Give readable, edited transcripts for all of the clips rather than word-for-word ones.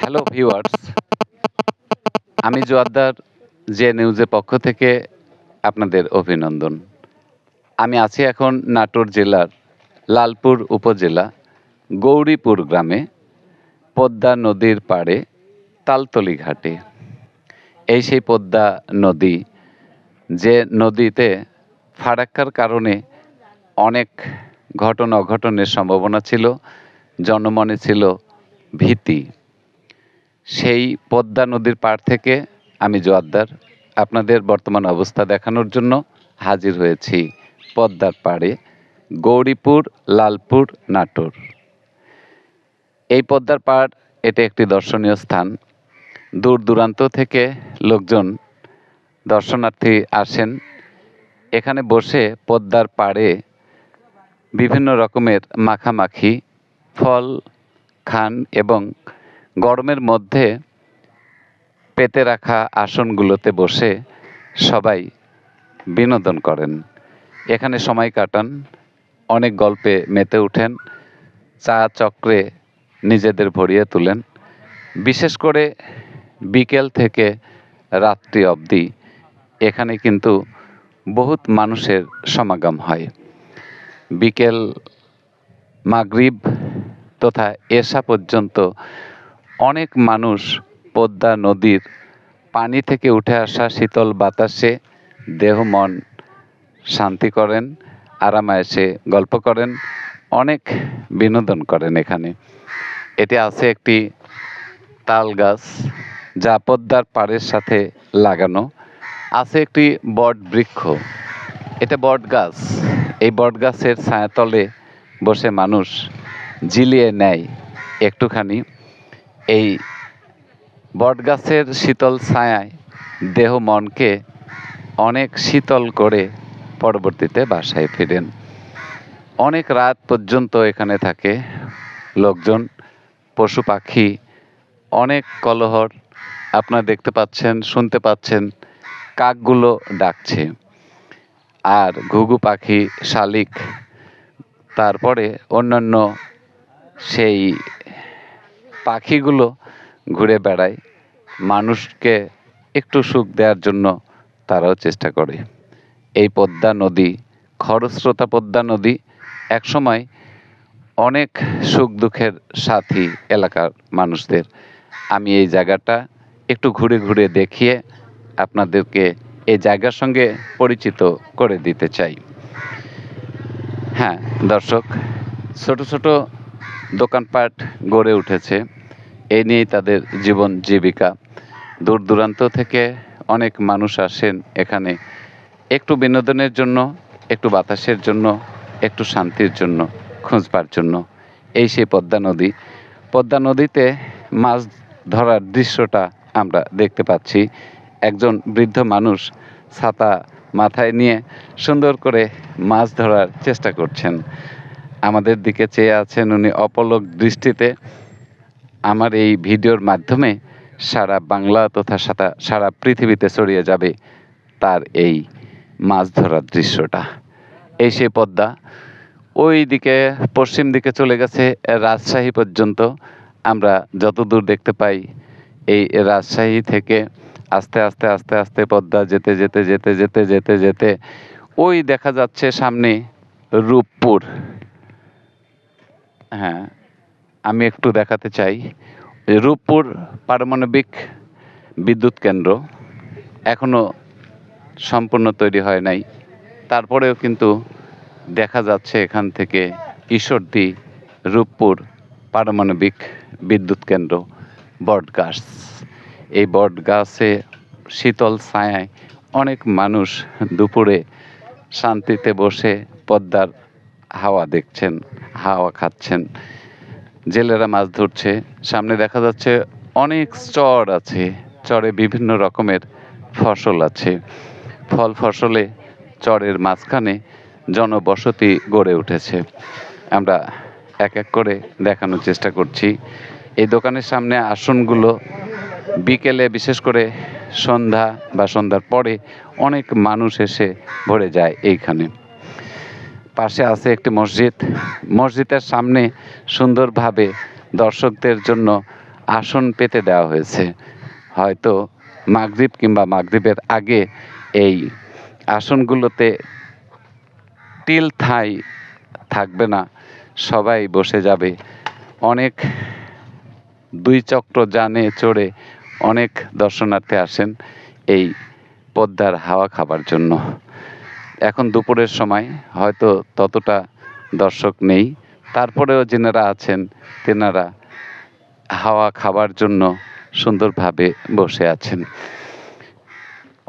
Hello viewers, আমি জোয়াদ্দার যে নিউজের পক্ষ থেকে আপনাদের অভিনন্দন। আমি আছি এখন নাটোর জেলার লালপুর উপজেলা গৌরীপুর গ্রামে পদ্মা নদীর পাড়ে তালতলী ঘাটে। এই সেই পদ্মা নদী, যে নদীতে ফারাক্কার কারণে অনেক ঘটনা অঘটনের সম্ভাবনা ছিল, জনমনে ছিল ভীতি। সেই পদ্মা নদীর পাড় থেকে আমি জোয়াদ্দার আপনাদের বর্তমান অবস্থা দেখানোর জন্য হাজির হয়েছি পদ্মার পাড়ে গৌরীপুর, লালপুর, নাটোর। এই পদ্মার পাড় এটা একটি দর্শনীয় স্থান। দূর দূরান্ত থেকে লোকজন দর্শনার্থী আসেন। এখানে বসে পদ্মার পাড়ে বিভিন্ন রকমের মাখামাখি ফল খান এবং গরমের মধ্যে পেতে রাখা আসনগুলোতে বসে সবাই বিনোদন করেন। এখানে সময় কাটান, অনেক গল্পে মেতে ওঠেন, চা চক্রে নিজেদের ভরিয়ে তোলেন। বিশেষ করে বিকেল থেকে রাত্রি অবধি এখানে কিন্তু বহুত মানুষের সমাগম হয়। বিকেল মাগরিব তথা এশা পর্যন্ত অনেক মানুষ পদ্মা নদীর পানি থেকে উঠে আসা শীতল বাতাসে দেহ মন শান্তি করেন, আরামায়েশে গল্প করেন, অনেক বিনোদন করেন এখানে। এটি আছে একটি তাল গাছ, যা পদ্মার পাড়ের সাথে লাগানো। আছে একটি বট বৃক্ষ, এটা বট গাছ। এই বট গাছের ছায়াতলে বসে মানুষ জিলিয়ে নেয় একটুখানি। এই বট গাছের শীতল ছায়ায় দেহ মনকে অনেক শীতল করে পরবর্তীতে বাসায় ফিরেন। অনেক রাত পর্যন্ত এখানে থাকে লোকজন, পশু পাখি অনেক কলহর আপনারা দেখতে পাচ্ছেন, শুনতে পাচ্ছেন। কাকগুলো ডাকছে, আর ঘুঘু পাখি, শালিক, তারপরে অন্যান্য সেই পাখিগুলো ঘুরে বেড়ায়। মানুষকে একটু সুখ দেওয়ার জন্য তারাও চেষ্টা করে। এই পদ্মা নদী, খরস্রোতা পদ্মা নদী একসময় অনেক সুখ দুঃখের সাথী এলাকার মানুষদের। আমি এই জায়গাটা একটু ঘুরে ঘুরে দেখিয়ে আপনাদেরকে এই জায়গার সঙ্গে পরিচিত করে দিতে চাই। হ্যাঁ দর্শক, ছোট ছোট দোকানপাট গড়ে উঠেছে, এই নিয়েই তাদের জীবন জীবিকা। দূর দূরান্ত থেকে অনেক মানুষ আসেন এখানে একটু বিনোদনের জন্য, একটু বাতাসের জন্য, একটু শান্তির জন্য, খুঁজবার জন্য। এই সেই পদ্মা নদী। পদ্মা নদীতে মাছ ধরার দৃশ্যটা আমরা দেখতে পাচ্ছি। একজন বৃদ্ধ মানুষ ছাতা মাথায় নিয়ে সুন্দর করে মাছ ধরার চেষ্টা করছেন। আমাদের দিকে চেয়ে আছেন উনি অপলক দৃষ্টিতে। আমার এই ভিডিওর মাধ্যমে সারা বাংলা তথা সারা পৃথিবীতে ছড়িয়ে যাবে তার এই মাছ ধরার দৃশ্যটা। এই সেই পদ্মা ওই দিকে পশ্চিম দিকে চলে গেছে রাজশাহী পর্যন্ত। আমরা যতদূর দেখতে পাই এই রাজশাহী থেকে আস্তে আস্তে আস্তে আস্তে পদ্মা যেতে যেতে যেতে যেতে যেতে যেতে ওই দেখা যাচ্ছে সামনে রূপপুর। হ্যাঁ, আমি একটু দেখাতে চাই। রূপপুর পারমাণবিক বিদ্যুৎ কেন্দ্র এখনো সম্পূর্ণ তৈরি হয় নাই, তারপরেও কিন্তু দেখা যাচ্ছে এখান থেকে ঈশ্বরদী রূপপুর পারমাণবিক বিদ্যুৎ কেন্দ্র। বট গাছ, এই বট গাছে শীতল ছায়ায় অনেক মানুষ দুপুরে শান্তিতে বসে পদ্মার হাওয়া দেখছেন, হাওয়া খাচ্ছেন। জেলেরা মাছ ধরছে। সামনে দেখা যাচ্ছে অনেক চর আছে, চরে বিভিন্ন রকমের ফসল আছে। ফল ফসলে চরের মাঝখানে জনবসতি গড়ে উঠেছে। আমরা এক এক করে দেখানোর চেষ্টা করছি। এই দোকানের সামনে আসনগুলো বিকেলে, বিশেষ করে সন্ধ্যা বা সন্ধ্যার পরে অনেক মানুষ এসে ভরে যায় এইখানে। পাশে আছে একটি মসজিদ। মসজিদের সামনে সুন্দরভাবে দর্শকদের জন্য আসন পেতে দেওয়া হয়েছে। হয়তো মাগরিব কিংবা মাগরিবের আগে এই আসনগুলোতে টিল ঠাঁই থাকবে না, সবাই বসে যাবে। অনেক দুই চক্র যানে চড়ে অনেক দর্শনার্থী আসেন এই পদ্মার হাওয়া খাবার জন্য। এখন দুপুরের সময় হয়তো ততটা দর্শক নেই, তারপরেও যেনারা আছেন তেনারা হাওয়া খাবার জন্য সুন্দরভাবে বসে আছেন।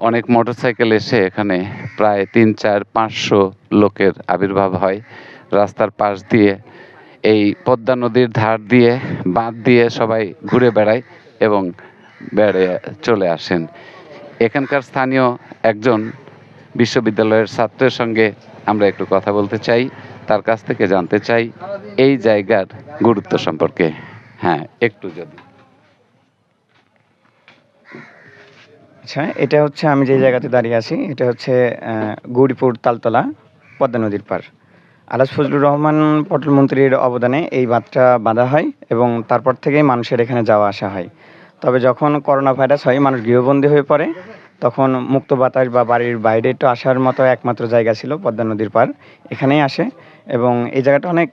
অনেক মোটরসাইকেল এসে এখানে প্রায় 300-400-500 লোকের আবির্ভাব হয়। রাস্তার পাশ দিয়ে এই পদ্মা নদীর ধার দিয়ে বাঁধ দিয়ে সবাই ঘুরে বেড়ায় এবং বেড়ে চলে আসেন। এখানকার স্থানীয় একজন বিশ্ববিদ্যালয়ের ছাত্রের সঙ্গে আমরা একটু কথা বলতে চাই, তার কাছ থেকে জানতে চাই এই জায়গার গুরুত্ব সম্পর্কে। হ্যাঁ, একটু যদি। আচ্ছা, এটা হচ্ছে আমি যে জায়গাতে দাঁড়িয়ে আছি, এটা হচ্ছে গৌরীপুর তালতলা, পদ্মা নদীর পার। আলহাজ ফজলুর রহমান পটল মন্ত্রীর অবদানে এই বাঁধটা বাঁধা হয় এবং তারপর থেকেই মানুষের এখানে যাওয়া আসা হয়। তবে যখন করোনা ভাইরাস হয়, মানুষ গৃহবন্দী হয়ে পড়ে, তখন মুক্ত বাতাস বা বাড়ির বাইরে একটু আসার মতো একমাত্র জায়গা ছিল পদ্মা নদীর পার। এখানেই আসে এবং এই জায়গাটা অনেক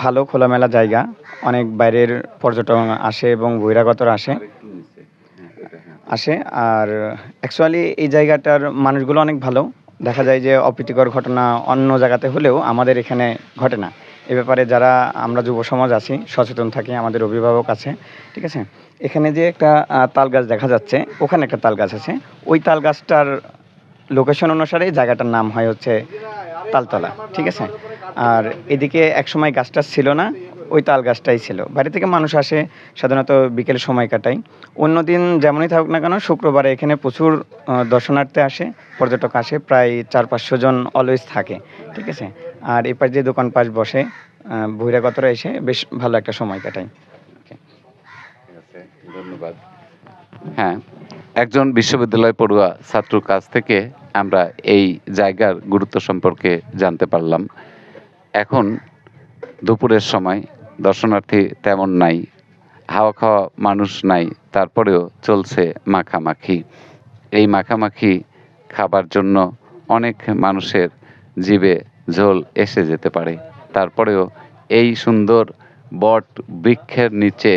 ভালো খোলামেলা জায়গা। অনেক বাইরের পর্যটক আসে এবং বহিরাগতরা আসে। আর অ্যাকচুয়ালি এই জায়গাটার মানুষগুলো অনেক ভালো। দেখা যায় যে অপ্রীতিকর ঘটনা অন্য জায়গাতে হলেও আমাদের এখানে ঘটে না। এ ব্যাপারে যারা আমরা যুব সমাজ আছি সচেতন থাকি, আমাদের অভিভাবক আছে, ঠিক আছে? এখানে যে একটা তাল গাছ দেখা যাচ্ছে, ওখানে একটা তাল গাছ আছে। ওই তাল গাছটার লোকেশন অনুসারে জায়গাটার নাম হয় হচ্ছে তালতলা, ঠিক আছে? আর এদিকে একসময় গাছটা ছিল না, ওই তাল গাছটাই ছিল। বাইরে থেকে মানুষ আসে, সাধারণত বিকেল সময় কাটায়। অন্যদিন যেমনই থাকুক না কেন, শুক্রবারে এখানে প্রচুর দর্শনার্থী আসে, পর্যটক আসে, প্রায় 400-500 জন অলওয়েজ থাকে, ঠিক আছে? আর এপাশ যে দোকানপাট বসে, বহিরাগতরা এসে বেশ ভালো একটা সময় কাটায়। ধন্যবাদ। হ্যাঁ, একজন বিশ্ববিদ্যালয় পড়ুয়া ছাত্রর কাছ থেকে আমরা এই জায়গার গুরুত্ব সম্পর্কে জানতে পারলাম। এখন দুপুরের সময় দর্শনার্থী তেমন নাই, হাওয়া খাওয়া মানুষ নাই, তারপরেও চলছে মাখামাখি। এই মাখামাখি খাবার জন্য অনেক মানুষের জিভে ঝোল এসে যেতে পারে, তারপরেও এই সুন্দর বট বৃক্ষের নিচে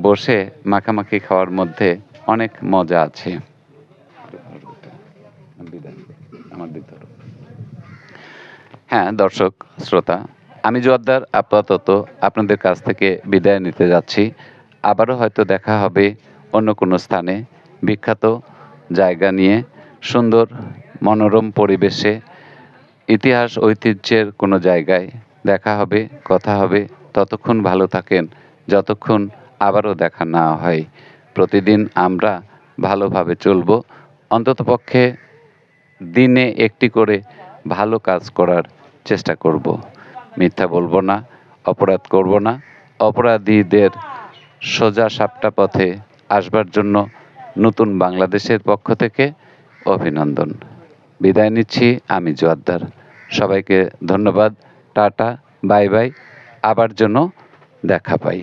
বসে মাখামাখি খাওয়ার মধ্যে অনেক মজা আছে। হ্যাঁ দর্শক শ্রোতা, আমি জোয়ারদার আপাতত আপনাদের কাছ থেকে বিদায় নিতে যাচ্ছি। আবারও হয়তো দেখা হবে অন্য কোনো স্থানে, বিখ্যাত জায়গা নিয়ে, সুন্দর মনোরম পরিবেশে, ইতিহাস ঐতিহ্যের কোনো জায়গায় দেখা হবে, কথা হবে। ততক্ষণ ভালো থাকেন, যতক্ষণ আবারও দেখা না হয়। প্রতিদিন আমরা ভালোভাবে চলব, অন্ততপক্ষে দিনে একটি করে ভালো কাজ করার চেষ্টা করব। মিথ্যা বলবো না, অপরাধ করব না। অপরাধীদের সোজা সাপটা পথে আসবার জন্য নতুন বাংলাদেশের পক্ষ থেকে অভিনন্দন। বিদায় নিচ্ছি আমি জোয়ারদার। সবাইকে ধন্যবাদ, টাটা, বাই বাই। আবার যেন দেখা পাই।